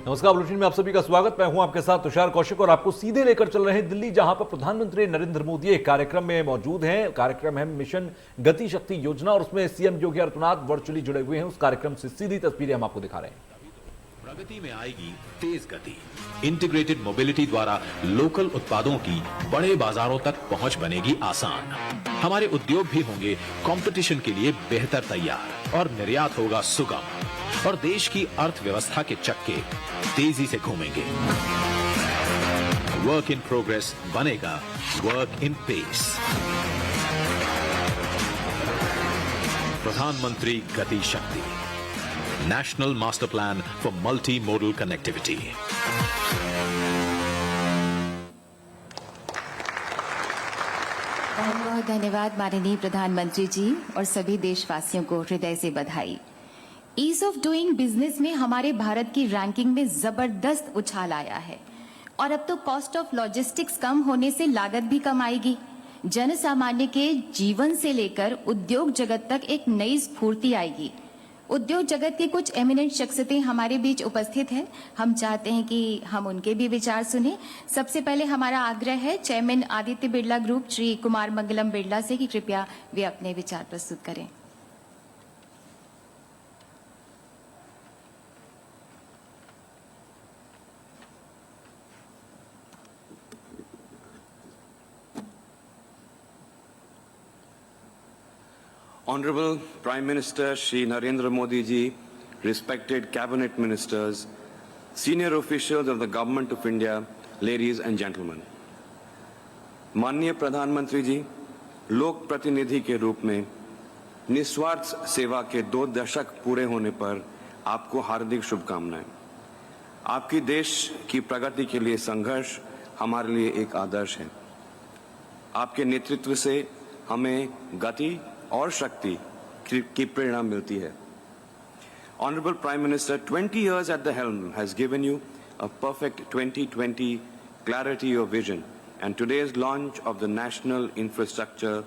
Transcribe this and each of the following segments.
नमस्कार, बुलेटिन में आप सभी का स्वागत। मैं हूं आपके साथ तुषार कौशिक और आपको सीधे लेकर चल रहे हैं दिल्ली, जहां पर प्रधानमंत्री नरेंद्र मोदी एक कार्यक्रम में मौजूद हैं। कार्यक्रम है मिशन गति शक्ति योजना और उसमें सीएम योगी आदित्यनाथ वर्चुअली जुड़े हुए हैं। उस कार्यक्रम से सीधी तस्वीरें हम आपको दिखा रहे हैं। प्रगति में आएगी तेज गति। इंटीग्रेटेड मोबिलिटी द्वारा लोकल उत्पादों की बड़े बाजारों तक पहुंच बनेगी आसान। हमारे उद्योग भी होंगे कंपटीशन के लिए बेहतर तैयार और निर्यात होगा सुगम और देश की अर्थव्यवस्था के चक्के तेजी से घूमेंगे। वर्क इन प्रोग्रेस बनेगा वर्क इन पेस। प्रधानमंत्री गति शक्ति, national master plan for multi modal connectivity. बहुत बहुत धन्यवाद माननीय प्रधानमंत्री जी और सभी देशवासियों को हृदय से बधाई। ईज ऑफ डूइंग बिजनेस में हमारे भारत की रैंकिंग में जबरदस्त उछाल आया है और अब तो कॉस्ट ऑफ लॉजिस्टिक्स कम होने से लागत भी कम आएगी। जन सामान्य के जीवन से लेकर उद्योग जगत तक एक नई स्फूर्ति आएगी। उद्योग जगत की कुछ एमिनेंट शख्सियतें हमारे बीच उपस्थित हैं। हम चाहते हैं कि हम उनके भी विचार सुने। सबसे पहले हमारा आग्रह है चेयरमैन आदित्य बिरला ग्रुप श्री कुमार मंगलम बिरला से कि कृपया वे अपने विचार प्रस्तुत करें। Honorable Prime Minister Shri Narendra Modi ji, respected cabinet ministers, senior officials of the Government of India, ladies and gentlemen. माननीय प्रधानमंत्री जी, लोक प्रतिनिधि के रूप में निस्वार्थ सेवा के 2 दशक पूरे होने पर आपको हार्दिक शुभकामनाएं। आपकी देश की प्रगति के लिए संघर्ष हमारे लिए एक आदर्श है। आपके नेतृत्व से हमें गति और शक्ति की प्रेरणा मिलती है। Honorable Prime Minister, 20 years at the helm has given you a perfect 2020 clarity of vision, and today's launch of the National Infrastructure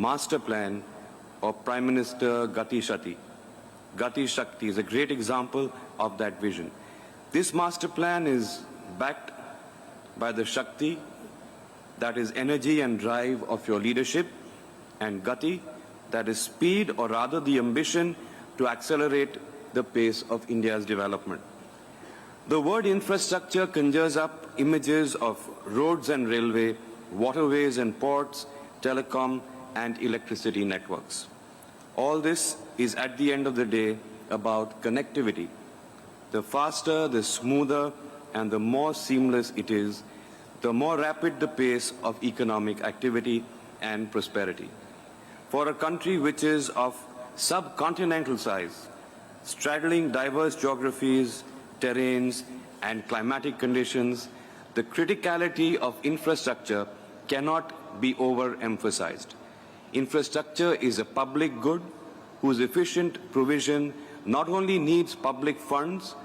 Master Plan of Prime Minister Gati Shakti is a great example of that vision. This master plan is backed by the Shakti, that is energy and drive of your leadership, and Gati, that is speed, or rather the ambition to accelerate the pace of India's development. The word infrastructure conjures up images of roads and railway, waterways and ports, telecom and electricity networks. All this is at the end of the day about connectivity. The faster, the smoother and the more seamless it is, the more rapid the pace of economic activity and prosperity. For a country which is of subcontinental size, straddling diverse geographies, terrains, and climatic conditions, the criticality of infrastructure cannot be overemphasized. Infrastructure is a public good whose efficient provision not only needs public funds,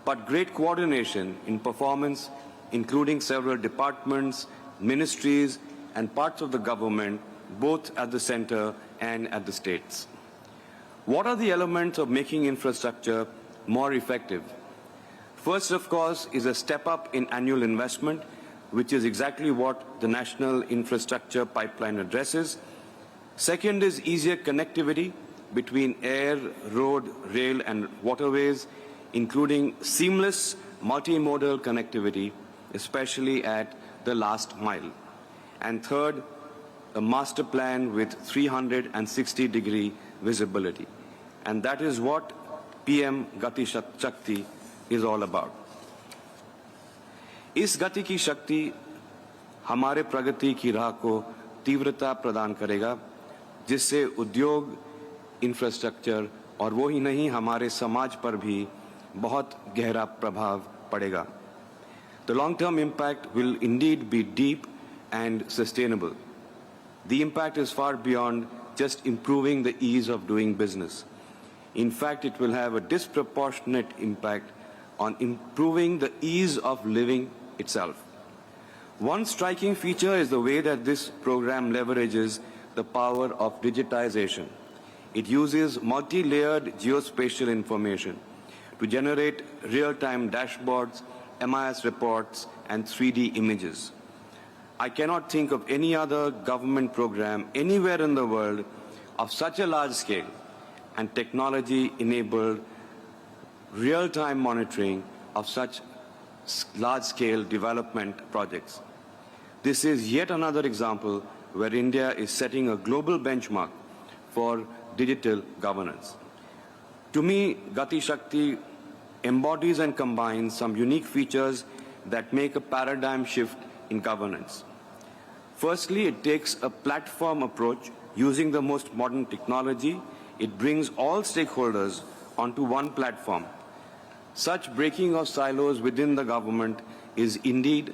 but great coordination in performance, including several departments, ministries, and parts of the government, both at the center and at the states. What are the elements of making infrastructure more effective? First, of course, is a step up in annual investment, which is exactly what the National Infrastructure Pipeline addresses. Second is easier connectivity between air, road, rail, and waterways, including seamless multimodal connectivity, especially at the last mile. And third, a master plan with 360-degree visibility. And that is what PM Gati Shakti is all about. इस गति की शक्ति हमारे प्रगति की राह को तीव्रता प्रदान करेगा, जिससे उद्योग, इंफ्रास्ट्रक्चर और वो ही नहीं हमारे समाज पर भी बहुत गहरा प्रभाव पड़ेगा. The long-term impact will indeed be deep and sustainable. The impact is far beyond just improving the ease of doing business. In fact, it will have a disproportionate impact on improving the ease of living itself. One striking feature is the way that this program leverages the power of digitization. It uses multi-layered geospatial information to generate real-time dashboards, MIS reports, and 3D images. I cannot think of any other government program anywhere in the world of such a large scale and technology-enabled real-time monitoring of such large-scale development projects. This is yet another example where India is setting a global benchmark for digital governance. To me, Gati Shakti embodies and combines some unique features that make a paradigm shift in governance. Firstly, it takes a platform approach using the most modern technology. It brings all stakeholders onto one platform. Such breaking of silos within the government is indeed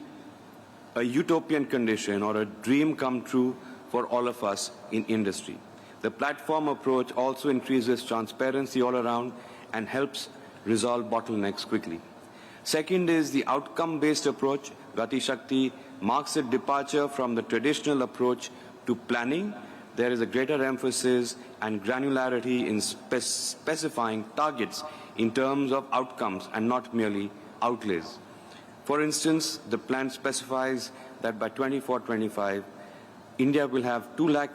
a utopian condition or a dream come true for all of us in industry. The platform approach also increases transparency all around and helps resolve bottlenecks quickly. Second is the outcome-based approach. Gati Shakti marks a departure from the traditional approach to planning. There is a greater emphasis and granularity in specifying targets in terms of outcomes and not merely outlays. For instance, the plan specifies that by 24-25, India will have 2 lakh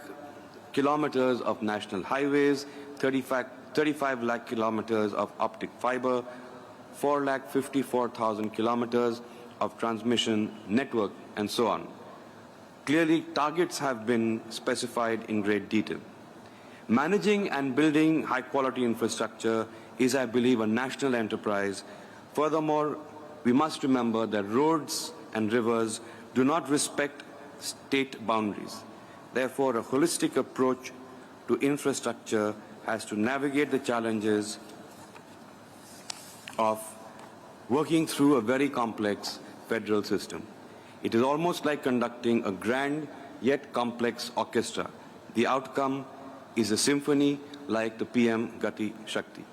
kilometers of national highways, 35 lakh kilometers of optic fiber, 4,54,000 kilometers of transmission network, and so on. Clearly, targets have been specified in great detail. Managing and building high-quality infrastructure is, I believe, a national enterprise. Furthermore, we must remember that roads and rivers do not respect state boundaries. Therefore, a holistic approach to infrastructure has to navigate the challenges of working through a very complex federal system. It is almost like conducting a grand yet complex orchestra. The outcome is a symphony like the PM Gati Shakti.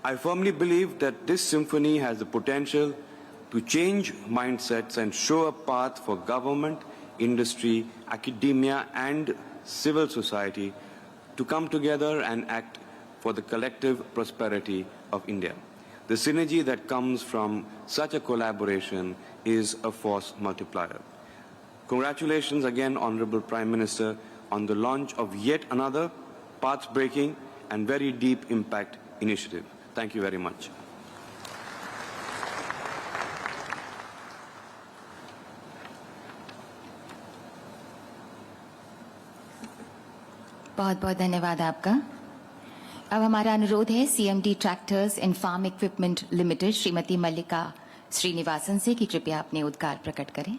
I firmly believe that this symphony has the potential to change mindsets and show a path for government, industry, academia, and civil society to come together and act for the collective prosperity of India. The synergy that comes from such a collaboration is a force multiplier. Congratulations again, Honorable Prime Minister, on the launch of yet another path-breaking and very deep impact initiative. Thank you very much. बहुत बहुत धन्यवाद आपका। अब हमारा अनुरोध है CMD tractors and farm equipment limited Shrimati Mallika Srinivasan से कि कृपया अपने उद्गार प्रकट करें।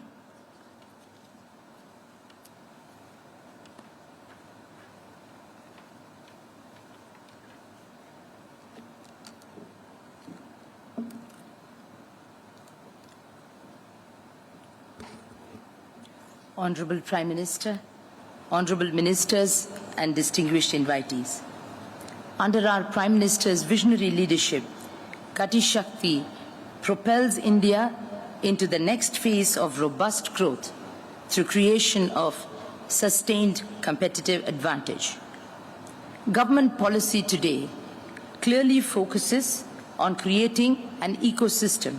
Honorable Prime Minister, Honorable Ministers and distinguished invitees. Under our Prime Minister's visionary leadership, Gati Shakti propels India into the next phase of robust growth through creation of sustained competitive advantage. Government policy today clearly focuses on creating an ecosystem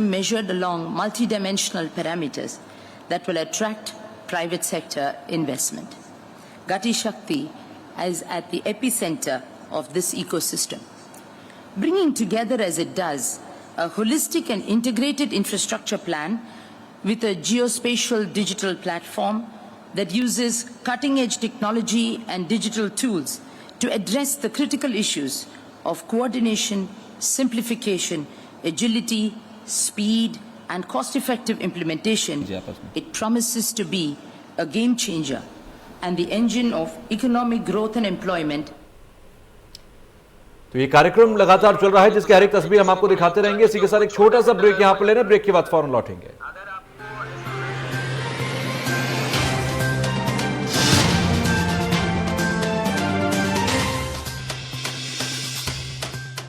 measured along multidimensional parameters that will attract private sector investment. Gati Shakti is at the epicenter of this ecosystem, bringing together as it does a holistic and integrated infrastructure plan with a geospatial digital platform that uses cutting-edge technology and digital tools to address the critical issues of coordination, simplification, agility, speed, and cost-effective implementation. It promises to be a game changer and the engine of economic growth and employment. तो ये कार्यक्रम लगातार चल रहा है जिसकी हर एक तस्वीर हम आपको दिखाते रहेंगे। इसी के साथ एक छोटा सा ब्रेक यहां पर ले रहे हैं, ब्रेक के बाद फौरन लौटेंगे।